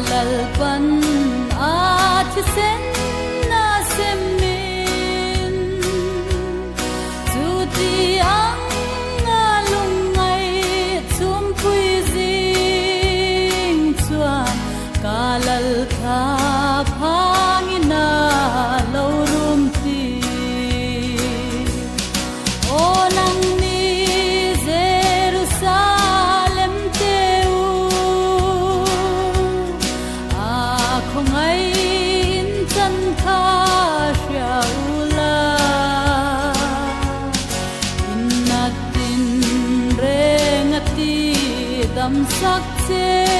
lalpan at sen na semin tuti ang alungay tumpui zing chuan kalal kha phangina lorum ti onang ni Jerusalem teu a khongai in chan kha shaula innatin rengati dam sak che